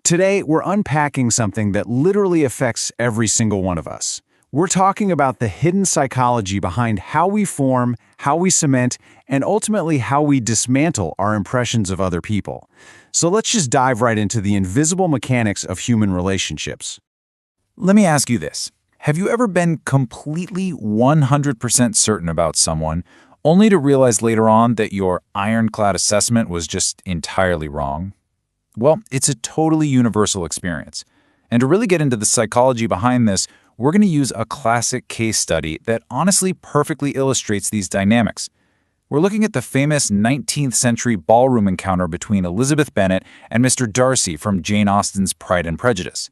Today, we're unpacking something that literally affects every single one of us. We're talking about the hidden psychology behind how we form, how we cement, and ultimately how we dismantle our impressions of other people. So let's just dive right into the invisible mechanics of human relationships. Let me ask you this. Have you ever been completely 100% certain about someone, only to realize later on that your ironclad assessment was just entirely wrong? Well, it's a totally universal experience. And to really get into the psychology behind this, we're going to use a classic case study that honestly perfectly illustrates these dynamics. We're looking at the famous 19th century ballroom encounter between Elizabeth Bennet and Mr. Darcy from Jane Austen's Pride and Prejudice.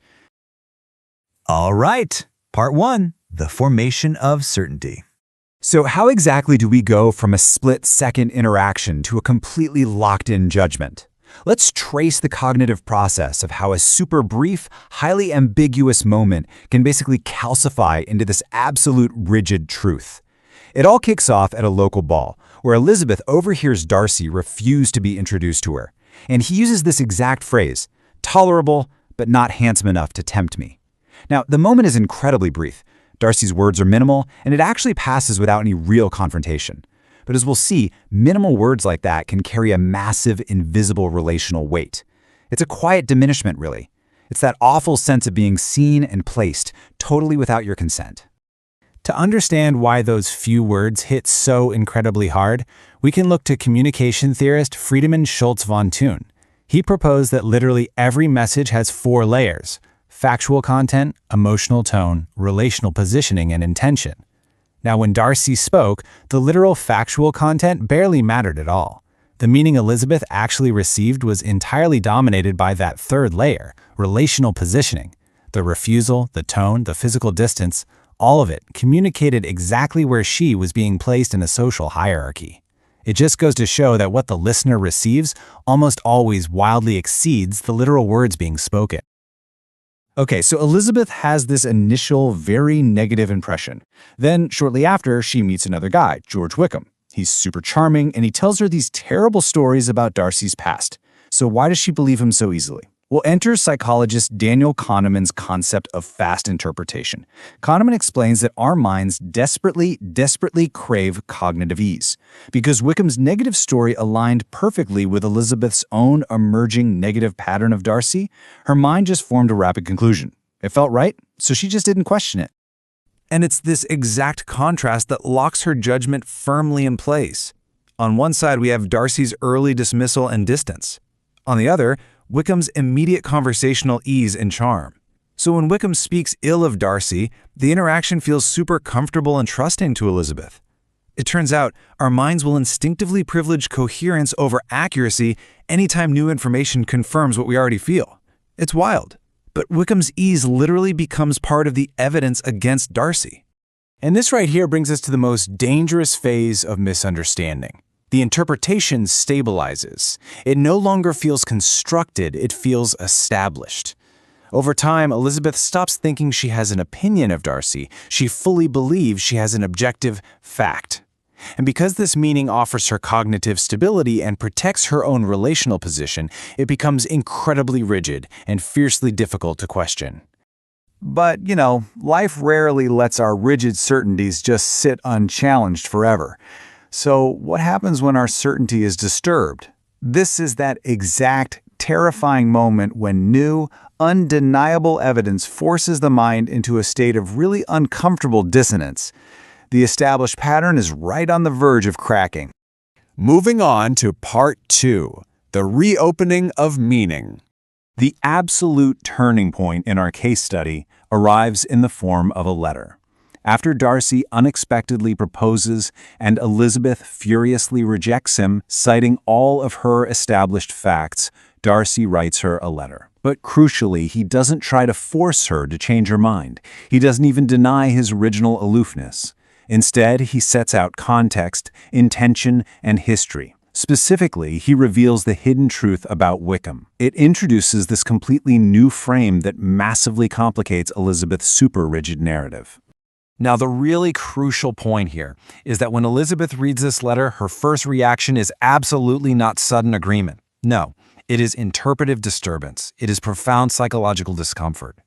All right, part 1, the formation of certainty. So how exactly do we go from a split-second interaction to a completely locked-in judgment? Let's trace the cognitive process of how a super brief, highly ambiguous moment can basically calcify into this absolute rigid truth. It all kicks off at a local ball, where Elizabeth overhears Darcy refuse to be introduced to her. And he uses this exact phrase, tolerable, but not handsome enough to tempt me. Now, the moment is incredibly brief. Darcy's words are minimal, and it actually passes without any real confrontation. But as we'll see, minimal words like that can carry a massive, invisible relational weight. It's a quiet diminishment, really. It's that awful sense of being seen and placed, totally without your consent. To understand why those few words hit so incredibly hard, we can look to communication theorist Friedemann Schultz von Thun. He proposed that literally every message has 4 layers: factual content, emotional tone, relational positioning, and intention. Now, when Darcy spoke, the literal factual content barely mattered at all. The meaning Elizabeth actually received was entirely dominated by that third layer, relational positioning. The refusal, the tone, the physical distance, all of it communicated exactly where she was being placed in a social hierarchy. It just goes to show that what the listener receives almost always wildly exceeds the literal words being spoken. Okay, so Elizabeth has this initial very negative impression. Then, shortly after, she meets another guy, George Wickham. He's super charming, and he tells her these terrible stories about Darcy's past. So why does she believe him so easily? Well, enter psychologist Daniel Kahneman's concept of fast interpretation. Kahneman explains that our minds desperately crave cognitive ease. Because Wickham's negative story aligned perfectly with Elizabeth's own emerging negative pattern of Darcy, her mind just formed a rapid conclusion. It felt right, so she just didn't question it. And it's this exact contrast that locks her judgment firmly in place. On one side, we have Darcy's early dismissal and distance. On the other, Wickham's immediate conversational ease and charm. So when Wickham speaks ill of Darcy, the interaction feels super comfortable and trusting to Elizabeth. It turns out our minds will instinctively privilege coherence over accuracy anytime new information confirms what we already feel. It's wild. But Wickham's ease literally becomes part of the evidence against Darcy. And this right here brings us to the most dangerous phase of misunderstanding. The interpretation stabilizes. It no longer feels constructed, it feels established. Over time, Elizabeth stops thinking she has an opinion of Darcy. She fully believes she has an objective fact. And because this meaning offers her cognitive stability and protects her own relational position, it becomes incredibly rigid and fiercely difficult to question. But, life rarely lets our rigid certainties just sit unchallenged forever. So what happens when our certainty is disturbed? This is that exact, terrifying moment when new, undeniable evidence forces the mind into a state of really uncomfortable dissonance. The established pattern is right on the verge of cracking. Moving on to part 2, the reopening of meaning. The absolute turning point in our case study arrives in the form of a letter. After Darcy unexpectedly proposes and Elizabeth furiously rejects him, citing all of her established facts, Darcy writes her a letter. But crucially, he doesn't try to force her to change her mind. He doesn't even deny his original aloofness. Instead, he sets out context, intention, and history. Specifically, he reveals the hidden truth about Wickham. It introduces this completely new frame that massively complicates Elizabeth's super-rigid narrative. Now, the really crucial point here is that when Elizabeth reads this letter, her first reaction is absolutely not sudden agreement. No, It is interpretive disturbance. It is profound psychological discomfort.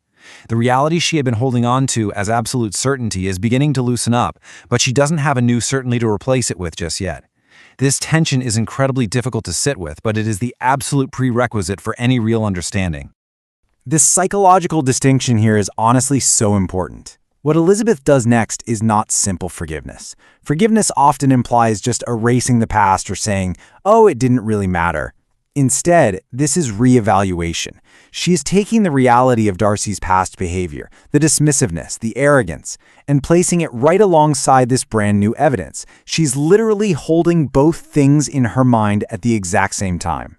The reality she had been holding on to as absolute certainty is beginning to loosen up, but she doesn't have a new certainty to replace it with just yet. This tension is incredibly difficult to sit with, but it is the absolute prerequisite for any real understanding. This psychological distinction here is honestly so important. What Elizabeth does next is not simple forgiveness. Forgiveness often implies just erasing the past or saying, "Oh, it didn't really matter." Instead, this is reevaluation. She is taking the reality of Darcy's past behavior, the dismissiveness, the arrogance, and placing it right alongside this brand new evidence. She's literally holding both things in her mind at the exact same time.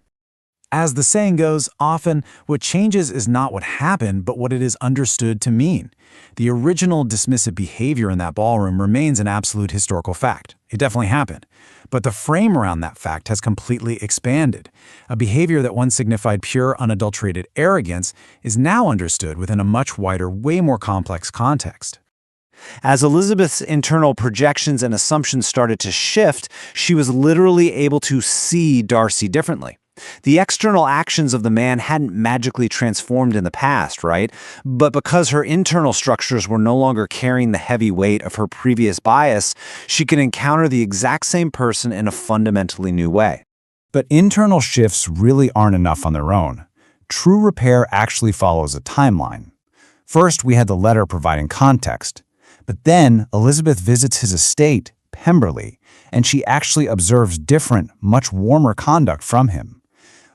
As the saying goes, often what changes is not what happened, but what it is understood to mean. The original dismissive behavior in that ballroom remains an absolute historical fact. It definitely happened. But the frame around that fact has completely expanded. A behavior that once signified pure, unadulterated arrogance is now understood within a much wider, way more complex context. As Elizabeth's internal projections and assumptions started to shift, she was literally able to see Darcy differently. The external actions of the man hadn't magically transformed in the past, right? But because her internal structures were no longer carrying the heavy weight of her previous bias, she could encounter the exact same person in a fundamentally new way. But internal shifts really aren't enough on their own. True repair actually follows a timeline. First, we had the letter providing context. But then Elizabeth visits his estate, Pemberley, and she actually observes different, much warmer conduct from him.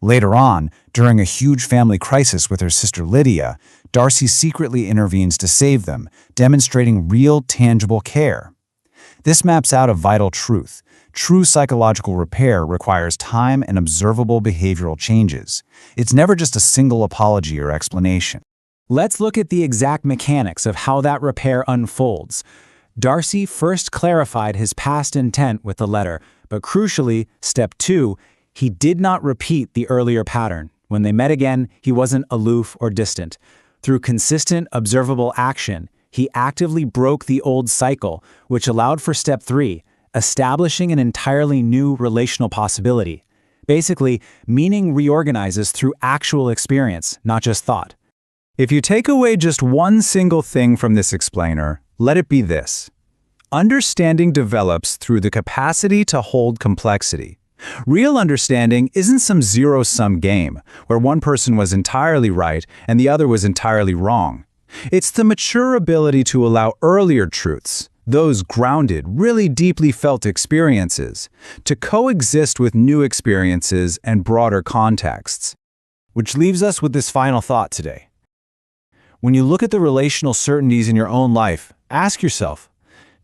Later on, during a huge family crisis with her sister Lydia, Darcy secretly intervenes to save them, demonstrating real, tangible care. This maps out a vital truth. True psychological repair requires time and observable behavioral changes. It's never just a single apology or explanation. Let's look at the exact mechanics of how that repair unfolds. Darcy first clarified his past intent with the letter, but crucially, step 2, he did not repeat the earlier pattern. When they met again, he wasn't aloof or distant. Through consistent, observable action, he actively broke the old cycle, which allowed for step 3, establishing an entirely new relational possibility. Basically, meaning reorganizes through actual experience, not just thought. If you take away just one single thing from this explainer, let it be this. Understanding develops through the capacity to hold complexity. Real understanding isn't some zero-sum game where one person was entirely right and the other was entirely wrong. It's the mature ability to allow earlier truths, those grounded, really deeply felt experiences, to coexist with new experiences and broader contexts. Which leaves us with this final thought today. When you look at the relational certainties in your own life, ask yourself,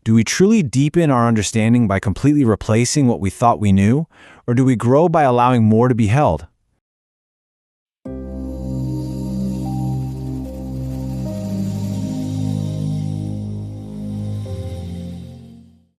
do we truly deepen our understanding by completely replacing what we thought we knew, or do we grow by allowing more to be held?